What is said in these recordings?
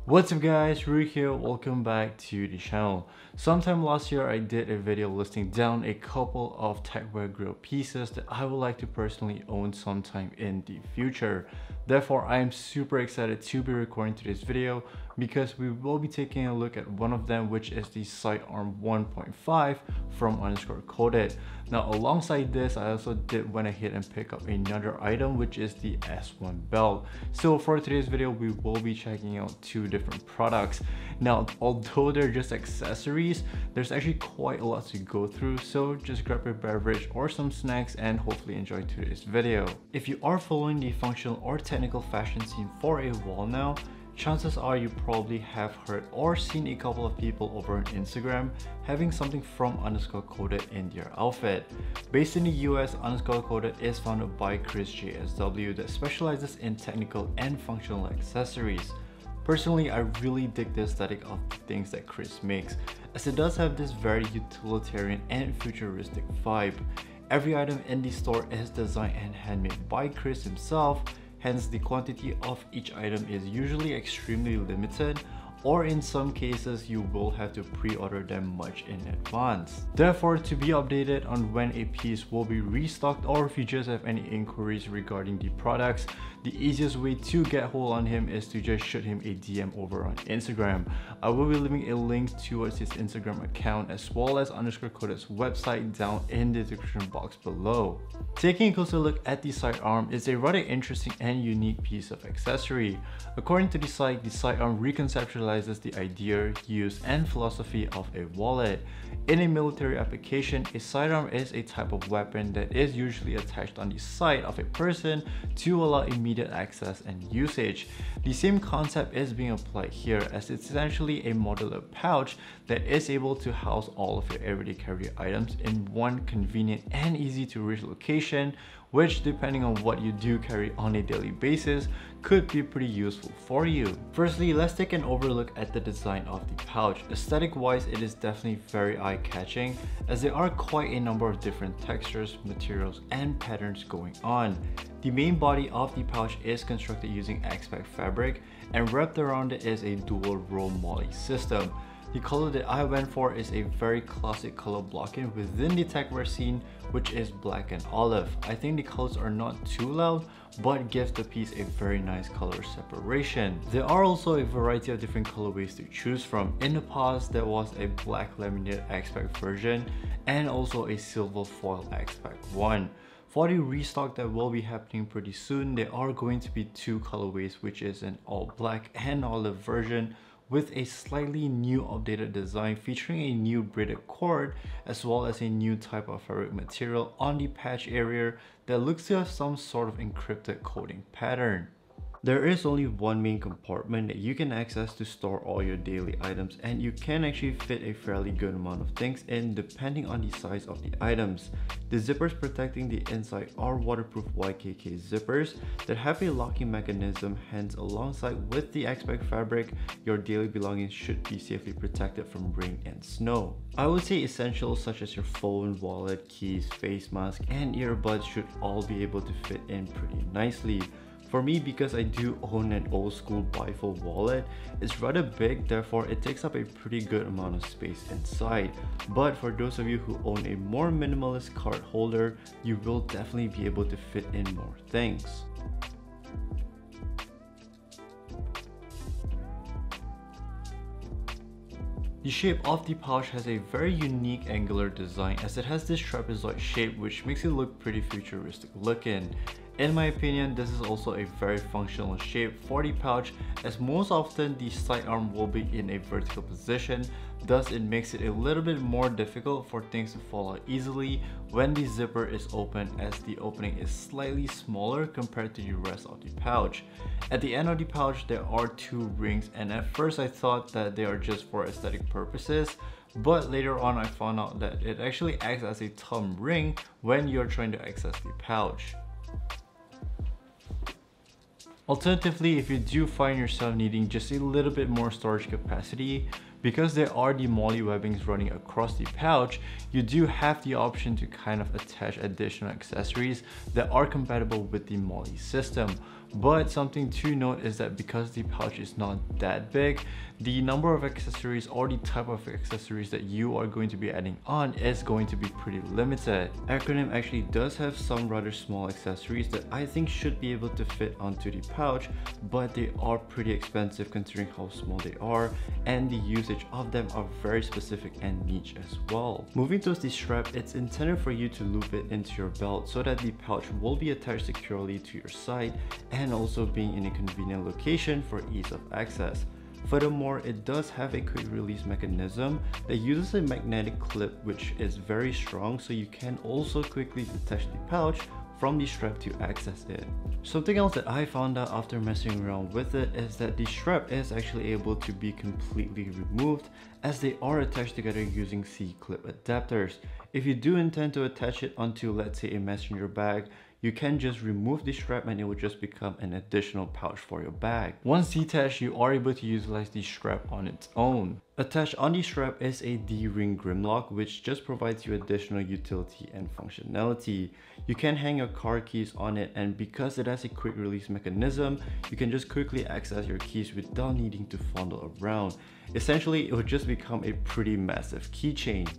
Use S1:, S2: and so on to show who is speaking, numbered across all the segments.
S1: What's up guys, Rui here, welcome back to the channel. Sometime last year I did a video listing down a couple of Techwear grill pieces that I would like to personally own sometime in the future. Therefore, I am super excited to be recording today's video because we will be taking a look at one of them, which is the Sidearm 1.5 from _coated. Now alongside this, I also went ahead and pick up another item, which is the S1 belt. So for today's video, we will be checking out two different products. Now, although they're just accessories, there's actually quite a lot to go through, so just grab a beverage or some snacks and hopefully enjoy today's video. If you are following the functional or technical fashion scene for a while now, chances are you probably have heard or seen a couple of people over on Instagram having something from _coated in their outfit. Based in the US, _coated is founded by Chris JSW that specializes in technical and functional accessories. Personally, I really dig the aesthetic of the things that Chris makes, as it does have this very utilitarian and futuristic vibe. Every item in the store is designed and handmade by Chris himself, hence the quantity of each item is usually extremely limited, or in some cases you will have to pre-order them much in advance. Therefore, to be updated on when a piece will be restocked, or if you just have any inquiries regarding the products, the easiest way to get hold on him is to just shoot him a DM over on Instagram. I will be leaving a link towards his Instagram account as well as _coated's website down in the description box below. Taking a closer look at the sidearm is a rather interesting and unique piece of accessory. According to the site, the sidearm reconceptualizes the idea, use, and philosophy of a wallet. In a military application, a sidearm is a type of weapon that is usually attached on the side of a person to allow immediate access and usage. The same concept is being applied here, as it's essentially a modular pouch that is able to house all of your everyday carry items in one convenient and easy to reach location, which, depending on what you do carry on a daily basis, could be pretty useful for you. Firstly, let's take an overlook at the design of the pouch. Aesthetic wise, it is definitely very eye-catching, as there are quite a number of different textures, materials, and patterns going on. The main body of the pouch is constructed using X-Pac fabric, and wrapped around it is a dual roll moly system. The color that I went for is a very classic color blocking within the Techwear scene, which is black and olive. I think the colors are not too loud, but gives the piece a very nice color separation. There are also a variety of different colorways to choose from. In the past, there was a black laminated X-Pac version and also a silver foil X-Pac one. For the restock that will be happening pretty soon, there are going to be two colorways, which is an all black and olive version, with a slightly new updated design featuring a new braided cord as well as a new type of fabric material on the patch area that looks to have some sort of encrypted coding pattern. There is only one main compartment that you can access to store all your daily items, and you can actually fit a fairly good amount of things in depending on the size of the items. The zippers protecting the inside are waterproof YKK zippers that have a locking mechanism, hence alongside with the X-Pac fabric, your daily belongings should be safely protected from rain and snow. I would say essentials such as your phone, wallet, keys, face mask, and earbuds should all be able to fit in pretty nicely. For me, because I do own an old school bifold wallet, it's rather big, therefore it takes up a pretty good amount of space inside. But for those of you who own a more minimalist card holder, you will definitely be able to fit in more things. The shape of the pouch has a very unique angular design, as it has this trapezoid shape which makes it look pretty futuristic looking. In my opinion, this is also a very functional shape for the pouch, as most often the sidearm will be in a vertical position, thus it makes it a little bit more difficult for things to fall out easily when the zipper is open, as the opening is slightly smaller compared to the rest of the pouch. At the end of the pouch there are two rings, and at first I thought that they are just for aesthetic purposes, but later on I found out that it actually acts as a thumb ring when you're trying to access the pouch. Alternatively, if you do find yourself needing just a little bit more storage capacity, because there are the moly webbings running across the pouch, you do have the option to kind of attach additional accessories that are compatible with the moly system. But something to note is that because the pouch is not that big, the number of accessories or the type of accessories that you are going to be adding on is going to be pretty limited. Acronym actually does have some rather small accessories that I think should be able to fit onto the pouch, but they are pretty expensive considering how small they are, and the usage of them are very specific and niche as well. Moving towards the strap, it's intended for you to loop it into your belt so that the pouch will be attached securely to your side and also being in a convenient location for ease of access. Furthermore, it does have a quick release mechanism that uses a magnetic clip which is very strong, so you can also quickly detach the pouch from the strap to access it. Something else that I found out after messing around with it is that the strap is actually able to be completely removed, as they are attached together using C-clip adapters. If you do intend to attach it onto, let's say, a messenger bag, you can just remove the strap and it will just become an additional pouch for your bag. Once detached, you are able to utilize the strap on its own. Attached on the strap is a D-ring grimlock, which just provides you additional utility and functionality. You can hang your car keys on it, and because it has a quick release mechanism, you can just quickly access your keys without needing to fondle around. Essentially, it will just become a pretty massive keychain.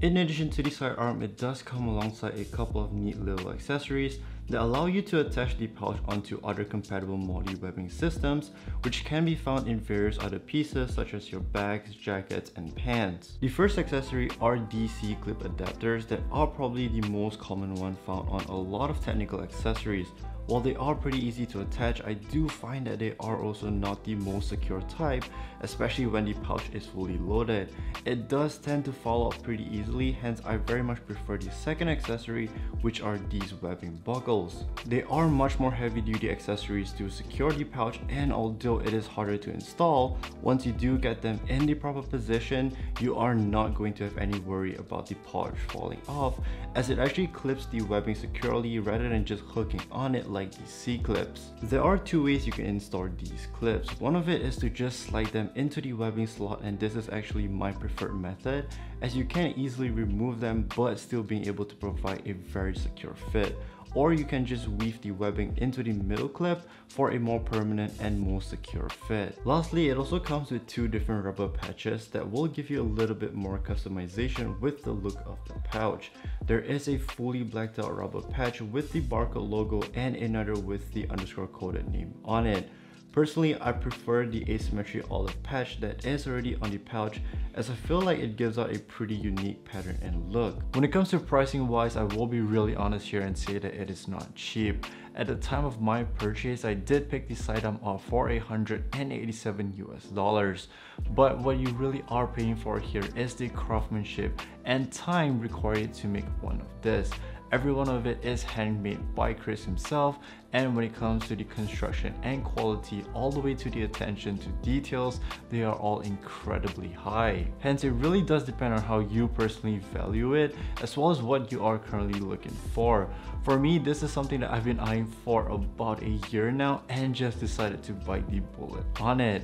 S1: In addition to the sidearm, it does come alongside a couple of neat little accessories that allow you to attach the pouch onto other compatible multi-webbing systems, which can be found in various other pieces such as your bags, jackets, and pants. The first accessory are DC clip adapters that are probably the most common one found on a lot of technical accessories. While they are pretty easy to attach, I do find that they are also not the most secure type, especially when the pouch is fully loaded. It does tend to fall out pretty easily, hence I very much prefer the second accessory, which are these webbing buckles. They are much more heavy duty accessories to secure the pouch, and although it is harder to install, once you do get them in the proper position, you are not going to have any worry about the pouch falling off, as it actually clips the webbing securely rather than just hooking on it like these C-clips. There are two ways you can install these clips. One of it is to just slide them into the webbing slot, and this is actually my preferred method, as you can easily remove them but still being able to provide a very secure fit. Or you can just weave the webbing into the middle clip for a more permanent and more secure fit. Lastly, it also comes with two different rubber patches that will give you a little bit more customization with the look of the pouch. There is a fully blacked out rubber patch with the barcode logo and another with the underscore coded name on it. Personally, I prefer the asymmetry olive patch that is already on the pouch, as I feel like it gives out a pretty unique pattern and look. When it comes to pricing wise, I will be really honest here and say that it is not cheap. At the time of my purchase, I did pick the sidearm up for $187 US. But what you really are paying for here is the craftsmanship and time required to make one of this. Every one of it is handmade by Chris himself, and when it comes to the construction and quality all the way to the attention to details, they are all incredibly high. Hence, it really does depend on how you personally value it, as well as what you are currently looking for. For me, this is something that I've been eyeing for about a year now and just decided to bite the bullet on it.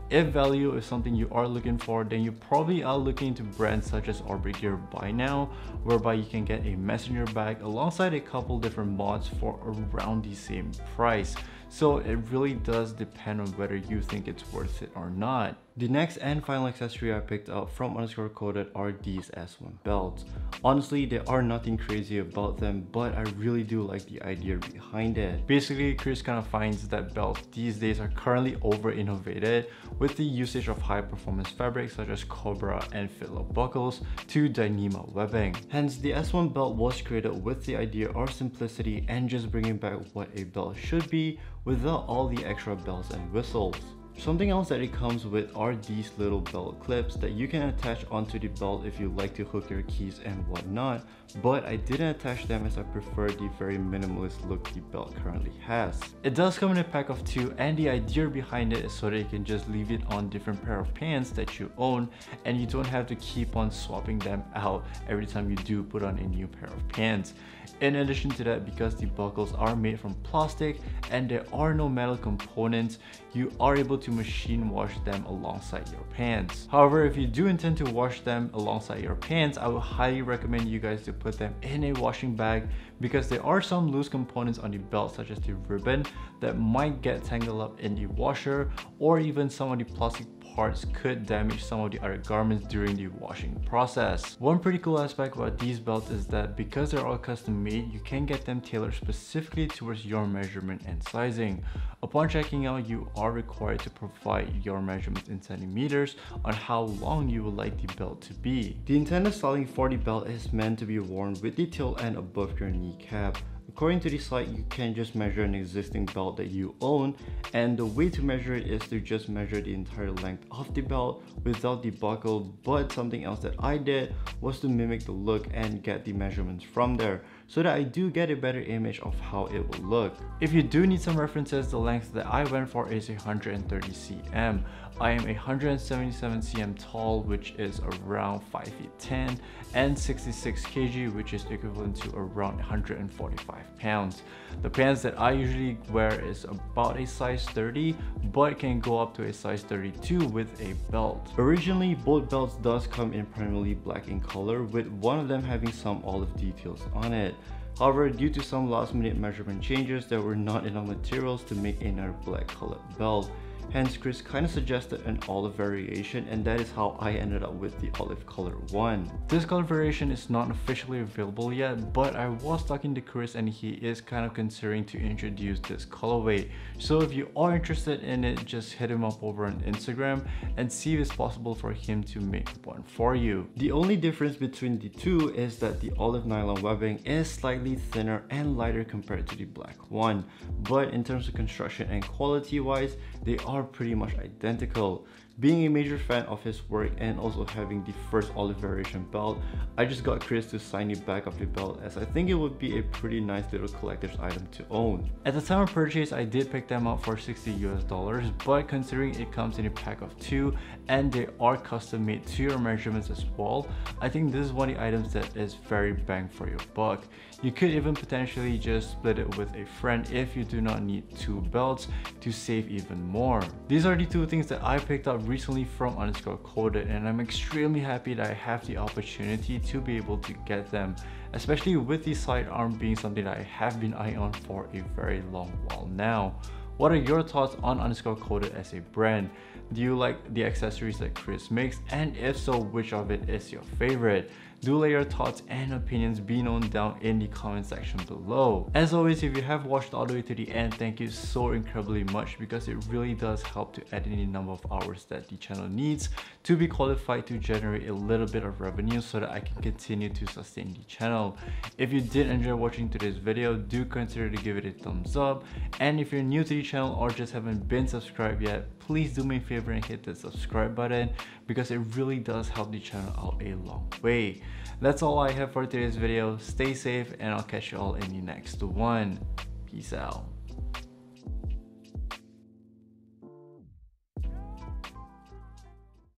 S1: If value is something you are looking for, then you probably are looking into brands such as Orbit Gear by now, whereby you can get a messenger bag alongside a couple different mods for around the same price. So it really does depend on whether you think it's worth it or not. The next and final accessory I picked up from underscore coded are these S1 belts. Honestly, there are nothing crazy about them, but I really do like the idea behind it. Basically, Chris kind of finds that belts these days are currently over innovated with the usage of high performance fabrics such as Cobra and Fitlock buckles to Dyneema webbing. Hence, the S1 belt was created with the idea of simplicity and just bringing back what a belt should be without all the extra bells and whistles. Something else that it comes with are these little belt clips that you can attach onto the belt if you like to hook your keys and whatnot, but I didn't attach them as I prefer the very minimalist look the belt currently has. It does come in a pack of 2, and the idea behind it is so that you can just leave it on different pair of pants that you own, and you don't have to keep on swapping them out every time you do put on a new pair of pants. In addition to that, because the buckles are made from plastic and there are no metal components, you are able to machine wash them alongside your pants. However, if you do intend to wash them alongside your pants, I would highly recommend you guys to put them in a washing bag, because there are some loose components on the belt, such as the ribbon, that might get tangled up in the washer, or even some of the plastic parts could damage some of the other garments during the washing process. One pretty cool aspect about these belts is that because they're all custom made, you can get them tailored specifically towards your measurement and sizing. Upon checking out, you are required to provide your measurements in centimeters on how long you would like the belt to be. The intended styling for the belt is meant to be worn with the tail end above your kneecap. According to the site, you can just measure an existing belt that you own, and the way to measure it is to just measure the entire length of the belt without the buckle. But something else that I did was to mimic the look and get the measurements from there, so that I do get a better image of how it will look. If you do need some references, the length that I went for is 130 cm. I am 177 cm tall, which is around 5 feet 10, and 66 kg, which is equivalent to around 145 pounds. The pants that I usually wear is about a size 30, but can go up to a size 32 with a belt. Originally, both belts does come in primarily black in color, with one of them having some olive details on it. However, due to some last minute measurement changes, there were not enough materials to make another black colored belt. Hence, Chris kind of suggested an olive variation, and that is how I ended up with the olive color one. This color variation is not officially available yet, but I was talking to Chris and he is kind of considering to introduce this colorway. So if you are interested in it, just hit him up over on Instagram and see if it's possible for him to make one for you. The only difference between the two is that the olive nylon webbing is slightly thinner and lighter compared to the black one, but in terms of construction and quality wise, they are pretty much identical. Being a major fan of his work and also having the first olive variation belt, I just got Chris to sign the back of the belt, as I think it would be a pretty nice little collector's item to own. At the time of purchase, I did pick them up for $60 US, but considering it comes in a pack of 2 and they are custom made to your measurements as well, I think this is one of the items that is very bang for your buck. You could even potentially just split it with a friend if you do not need 2 belts to save even more. These are the 2 things that I picked up recently from _coded, and I'm extremely happy that I have the opportunity to be able to get them, especially with the sidearm being something that I have been eyeing on for a very long while now. What are your thoughts on _coded as a brand? Do you like the accessories that Chris makes? And if so, which of it is your favorite? Do let your thoughts and opinions be known down in the comment section below. As always, if you have watched all the way to the end, thank you so incredibly much, because it really does help to add in the number of hours that the channel needs to be qualified to generate a little bit of revenue so that I can continue to sustain the channel. If you did enjoy watching today's video, do consider to give it a thumbs up, and if you're new to the channel or just haven't been subscribed yet, please do me a favor and hit the subscribe button, because it really does help the channel out a long way. That's all I have for today's video. Stay safe, and I'll catch you all in the next one. Peace out.